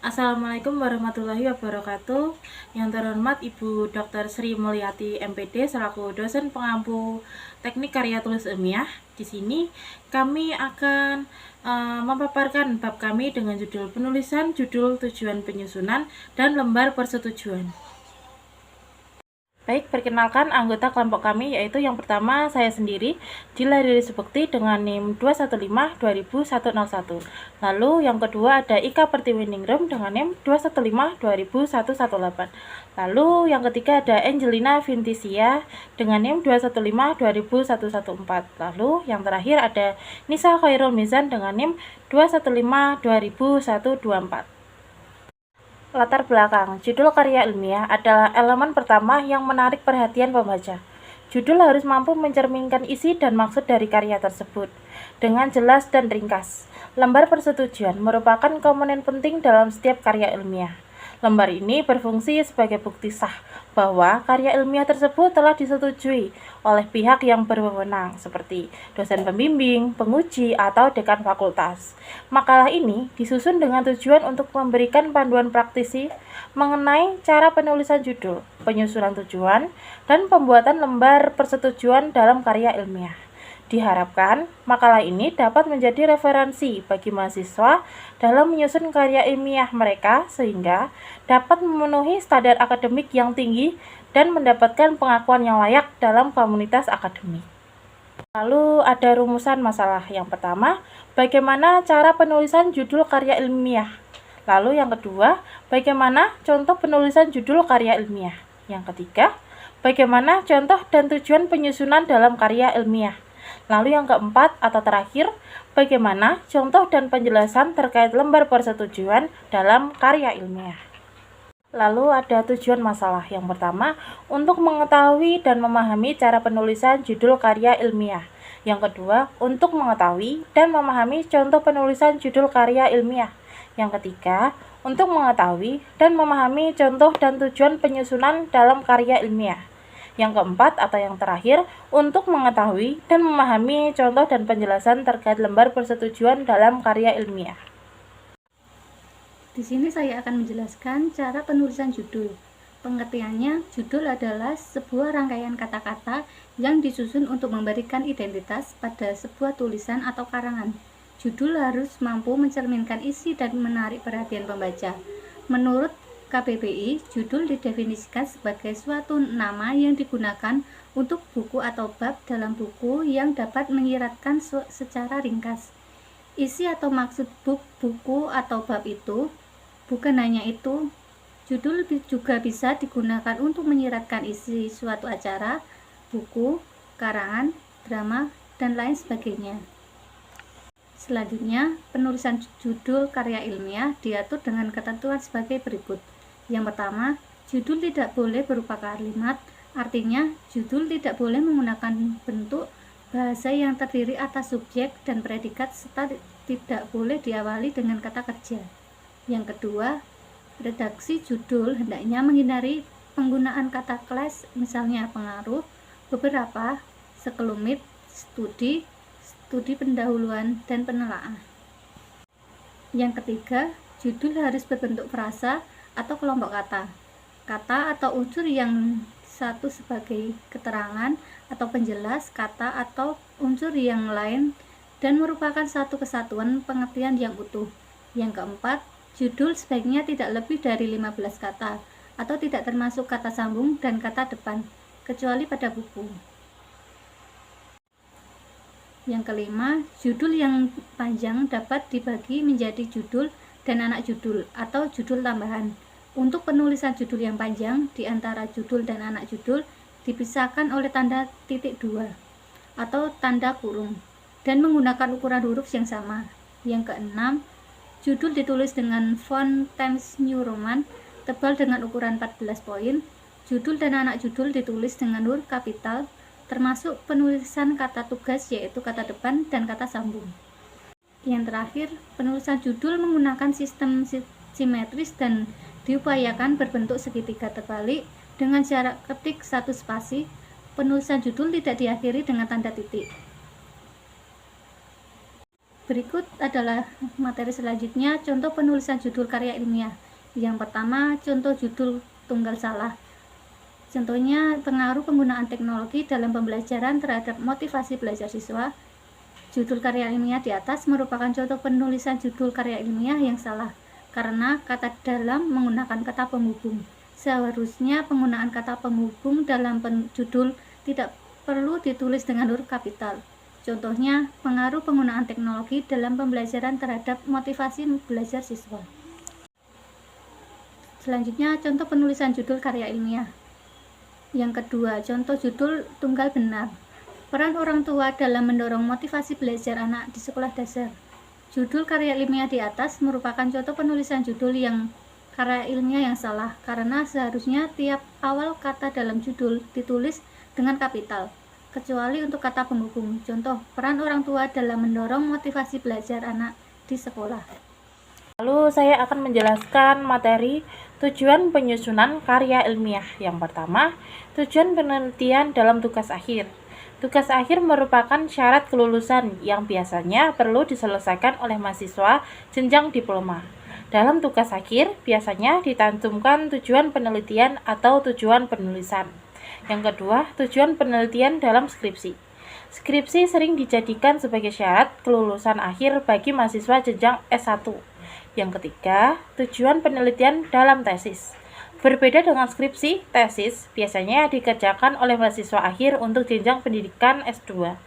Assalamualaikum warahmatullahi wabarakatuh. Yang terhormat Ibu Dr. Sri Mulyati MPD selaku dosen pengampu Teknik Karya Tulis Ilmiah. Di sini kami akan memaparkan bab kami dengan judul penulisan, judul, tujuan penyusunan, dan lembar persetujuan. Baik, perkenalkan anggota kelompok kami, yaitu yang pertama saya sendiri, Dila Riri Subekti dengan NIM 215-20101. Lalu yang kedua ada Ika Pertiwiningrum dengan NIM 215-20118. Lalu yang ketiga ada Angelina Vintisia dengan NIM 215-20114. Lalu yang terakhir ada Nisa Khairul Mizan dengan NIM 215-20124. Latar belakang, judul karya ilmiah adalah elemen pertama yang menarik perhatian pembaca. Judul harus mampu mencerminkan isi dan maksud dari karya tersebut dengan jelas dan ringkas. Lembar persetujuan merupakan komponen penting dalam setiap karya ilmiah. Lembar ini berfungsi sebagai bukti sah bahwa karya ilmiah tersebut telah disetujui oleh pihak yang berwenang seperti dosen pembimbing, penguji, atau dekan fakultas. Makalah ini disusun dengan tujuan untuk memberikan panduan praktisi mengenai cara penulisan judul, penyusunan tujuan, dan pembuatan lembar persetujuan dalam karya ilmiah. Diharapkan, makalah ini dapat menjadi referensi bagi mahasiswa dalam menyusun karya ilmiah mereka sehingga dapat memenuhi standar akademik yang tinggi dan mendapatkan pengakuan yang layak dalam komunitas akademik. Lalu ada rumusan masalah. Yang pertama, bagaimana cara penulisan judul karya ilmiah. Lalu yang kedua, bagaimana contoh penulisan judul karya ilmiah. Yang ketiga, bagaimana contoh dan tujuan penyusunan dalam karya ilmiah. Lalu yang keempat atau terakhir, bagaimana contoh dan penjelasan terkait lembar persetujuan dalam karya ilmiah. Lalu ada tujuan masalah. Yang pertama, untuk mengetahui dan memahami cara penulisan judul karya ilmiah. Yang kedua, untuk mengetahui dan memahami contoh penulisan judul karya ilmiah. Yang ketiga, untuk mengetahui dan memahami contoh dan tujuan penyusunan dalam karya ilmiah. Yang keempat atau yang terakhir, untuk mengetahui dan memahami contoh dan penjelasan terkait lembar persetujuan dalam karya ilmiah. Di sini saya akan menjelaskan cara penulisan judul. Pengertiannya, judul adalah sebuah rangkaian kata-kata yang disusun untuk memberikan identitas pada sebuah tulisan atau karangan. Judul harus mampu mencerminkan isi dan menarik perhatian pembaca. Menurut KBBI, judul didefinisikan sebagai suatu nama yang digunakan untuk buku atau bab dalam buku yang dapat menyiratkan secara ringkas isi atau maksud buku atau bab itu. Bukan hanya itu, judul juga bisa digunakan untuk menyiratkan isi suatu acara, buku, karangan, drama, dan lain sebagainya. Selanjutnya, penulisan judul karya ilmiah diatur dengan ketentuan sebagai berikut. Yang pertama, judul tidak boleh berupa kalimat, artinya judul tidak boleh menggunakan bentuk bahasa yang terdiri atas subjek dan predikat serta tidak boleh diawali dengan kata kerja. Yang kedua, redaksi judul hendaknya menghindari penggunaan kata class, misalnya pengaruh, beberapa, sekelumit, studi pendahuluan, dan penelaah. Yang ketiga, judul harus berbentuk frasa atau kelompok kata. Kata atau unsur yang satu sebagai keterangan atau penjelas kata atau unsur yang lain dan merupakan satu kesatuan pengertian yang utuh. Yang keempat, judul sebaiknya tidak lebih dari 15 kata atau tidak termasuk kata sambung dan kata depan, kecuali pada buku. Yang kelima, judul yang panjang dapat dibagi menjadi judul dan anak judul atau judul tambahan. Untuk penulisan judul yang panjang, di antara judul dan anak judul dipisahkan oleh tanda titik dua atau tanda kurung dan menggunakan ukuran huruf yang sama. Yang keenam, judul ditulis dengan font Times New Roman tebal dengan ukuran 14 poin. Judul dan anak judul ditulis dengan huruf kapital, termasuk penulisan kata tugas yaitu kata depan dan kata sambung. Yang terakhir, penulisan judul menggunakan sistem simetris dan diupayakan berbentuk segitiga terbalik dengan jarak ketik satu spasi. Penulisan judul tidak diakhiri dengan tanda titik. Berikut adalah materi selanjutnya, contoh penulisan judul karya ilmiah. Yang pertama, contoh judul tunggal salah. Contohnya, pengaruh penggunaan teknologi dalam pembelajaran terhadap motivasi belajar siswa. Judul karya ilmiah di atas merupakan contoh penulisan judul karya ilmiah yang salah, karena kata dalam menggunakan kata penghubung. Seharusnya penggunaan kata penghubung dalam judul tidak perlu ditulis dengan huruf kapital. Contohnya, pengaruh penggunaan teknologi dalam pembelajaran terhadap motivasi belajar siswa. Selanjutnya, contoh penulisan judul karya ilmiah. Yang kedua, contoh judul tunggal benar. Peran orang tua dalam mendorong motivasi belajar anak di sekolah dasar. Judul karya ilmiah di atas merupakan contoh penulisan judul yang karya ilmiah yang salah, karena seharusnya tiap awal kata dalam judul ditulis dengan kapital, kecuali untuk kata penghubung. Contoh, peran orang tua dalam mendorong motivasi belajar anak di sekolah. Lalu saya akan menjelaskan materi tujuan penyusunan karya ilmiah. Yang pertama, tujuan penelitian dalam tugas akhir. Tugas akhir merupakan syarat kelulusan yang biasanya perlu diselesaikan oleh mahasiswa jenjang diploma. Dalam tugas akhir biasanya dicantumkan tujuan penelitian atau tujuan penulisan. Yang kedua, tujuan penelitian dalam skripsi. Skripsi sering dijadikan sebagai syarat kelulusan akhir bagi mahasiswa jenjang S1. Yang ketiga, tujuan penelitian dalam tesis. Berbeda dengan skripsi, tesis biasanya dikerjakan oleh mahasiswa akhir untuk jenjang pendidikan S2.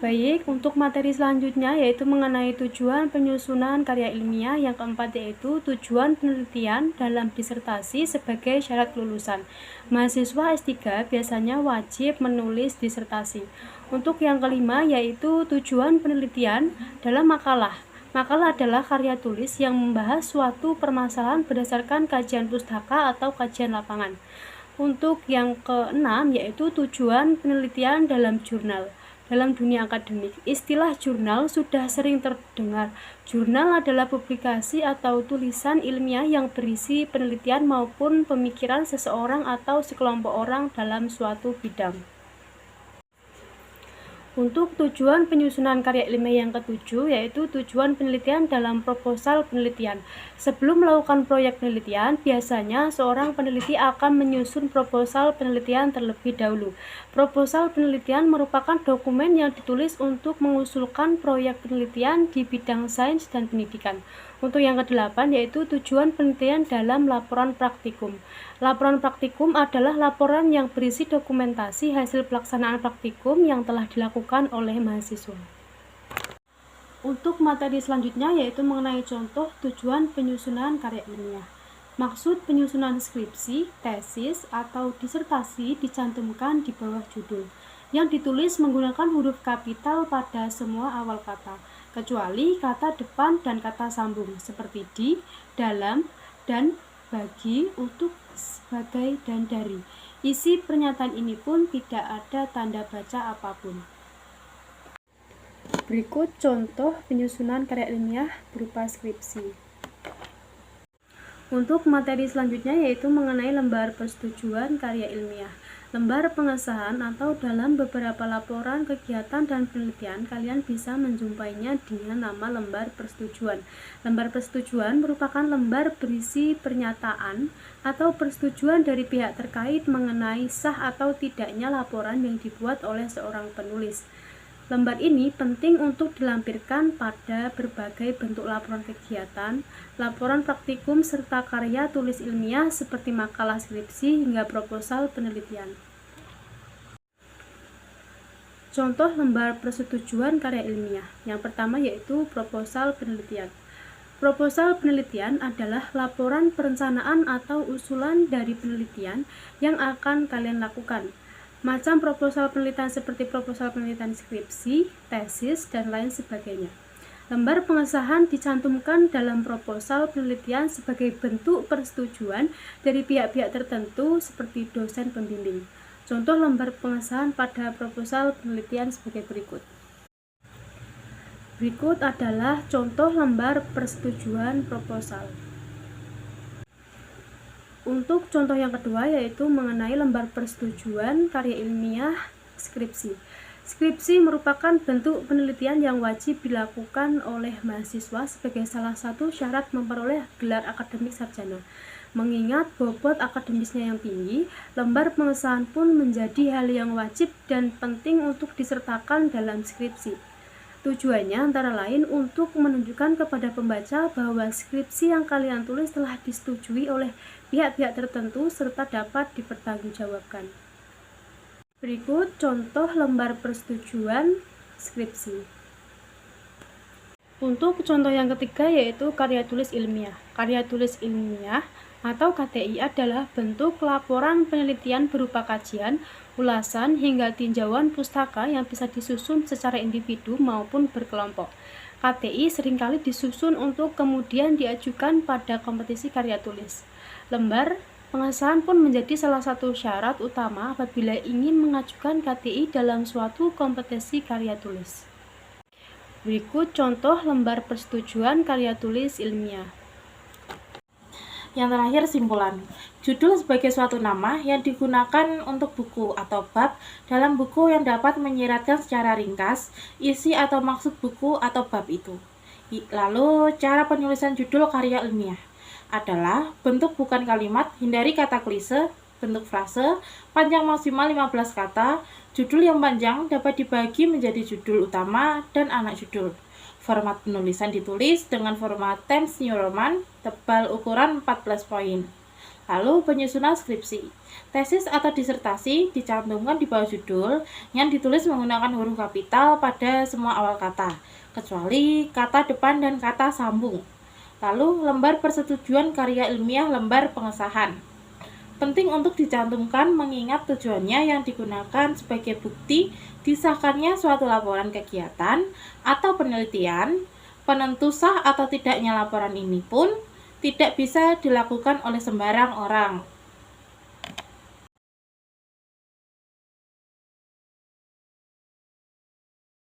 Baik, untuk materi selanjutnya yaitu mengenai tujuan penyusunan karya ilmiah. Yang keempat yaitu tujuan penelitian dalam disertasi sebagai syarat kelulusan. Mahasiswa S3 biasanya wajib menulis disertasi. Untuk yang kelima yaitu tujuan penelitian dalam makalah. Makalah adalah karya tulis yang membahas suatu permasalahan berdasarkan kajian pustaka atau kajian lapangan. Untuk yang keenam yaitu tujuan penelitian dalam jurnal. Dalam dunia akademik, istilah jurnal sudah sering terdengar. Jurnal adalah publikasi atau tulisan ilmiah yang berisi penelitian maupun pemikiran seseorang atau sekelompok orang dalam suatu bidang. Untuk tujuan penyusunan karya ilmiah yang ketujuh yaitu tujuan penelitian dalam proposal penelitian. Sebelum melakukan proyek penelitian, biasanya seorang peneliti akan menyusun proposal penelitian terlebih dahulu. Proposal penelitian merupakan dokumen yang ditulis untuk mengusulkan proyek penelitian di bidang sains dan pendidikan. Untuk yang kedelapan yaitu tujuan penelitian dalam laporan praktikum. Laporan praktikum adalah laporan yang berisi dokumentasi hasil pelaksanaan praktikum yang telah dilakukan oleh mahasiswa. Untuk materi selanjutnya yaitu mengenai contoh tujuan penyusunan karya ilmiah. Maksud penyusunan skripsi, tesis, atau disertasi dicantumkan di bawah judul, yang ditulis menggunakan huruf kapital pada semua awal kata, kecuali kata depan dan kata sambung seperti di, dalam, dan bagi, untuk, sebagai, dan dari. Isi pernyataan ini pun tidak ada tanda baca apapun. Berikut contoh penyusunan karya ilmiah berupa skripsi. Untuk materi selanjutnya yaitu mengenai lembar persetujuan karya ilmiah. Lembar pengesahan atau dalam beberapa laporan kegiatan dan penelitian kalian bisa menjumpainya dengan nama lembar persetujuan. Lembar persetujuan merupakan lembar berisi pernyataan atau persetujuan dari pihak terkait mengenai sah atau tidaknya laporan yang dibuat oleh seorang penulis. Lembar ini penting untuk dilampirkan pada berbagai bentuk laporan kegiatan, laporan praktikum, serta karya tulis ilmiah seperti makalah skripsi hingga proposal penelitian. Contoh lembar persetujuan karya ilmiah. Yang pertama yaitu proposal penelitian. Proposal penelitian adalah laporan perencanaan atau usulan dari penelitian yang akan kalian lakukan. Macam proposal penelitian seperti proposal penelitian skripsi, tesis, dan lain sebagainya. Lembar pengesahan dicantumkan dalam proposal penelitian sebagai bentuk persetujuan dari pihak-pihak tertentu seperti dosen pembimbing. Contoh lembar pengesahan pada proposal penelitian sebagai berikut. Berikut adalah contoh lembar persetujuan proposal. Untuk contoh yang kedua yaitu mengenai lembar persetujuan karya ilmiah skripsi. Skripsi merupakan bentuk penelitian yang wajib dilakukan oleh mahasiswa sebagai salah satu syarat memperoleh gelar akademik sarjana. Mengingat bobot akademisnya yang tinggi, lembar pengesahan pun menjadi hal yang wajib dan penting untuk disertakan dalam skripsi. Tujuannya antara lain untuk menunjukkan kepada pembaca bahwa skripsi yang kalian tulis telah disetujui oleh pihak-pihak tertentu serta dapat dipertanggungjawabkan. Berikut contoh lembar persetujuan skripsi. Untuk contoh yang ketiga yaitu karya tulis ilmiah. Karya tulis ilmiah atau KTI adalah bentuk laporan penelitian berupa kajian, ulasan, hingga tinjauan pustaka yang bisa disusun secara individu maupun berkelompok. KTI seringkali disusun untuk kemudian diajukan pada kompetisi karya tulis. Lembar pengesahan pun menjadi salah satu syarat utama apabila ingin mengajukan KTI dalam suatu kompetisi karya tulis. Berikut contoh lembar persetujuan karya tulis ilmiah. Yang terakhir, simpulan. Judul sebagai suatu nama yang digunakan untuk buku atau bab dalam buku yang dapat menyiratkan secara ringkas isi atau maksud buku atau bab itu. Lalu, cara penulisan judul karya ilmiah adalah bentuk bukan kalimat, hindari kata klise, bentuk frase, panjang maksimal 15 kata, judul yang panjang dapat dibagi menjadi judul utama dan anak judul. Format penulisan ditulis dengan format Times New Roman, tebal ukuran 14 poin. Lalu penyusunan skripsi. Tesis atau disertasi dicantumkan di bawah judul yang ditulis menggunakan huruf kapital pada semua awal kata, kecuali kata depan dan kata sambung. Lalu lembar persetujuan karya ilmiah, lembar pengesahan. Penting untuk dicantumkan mengingat tujuannya yang digunakan sebagai bukti disahkannya suatu laporan kegiatan atau penelitian. Penentu sah atau tidaknya laporan ini pun tidak bisa dilakukan oleh sembarang orang.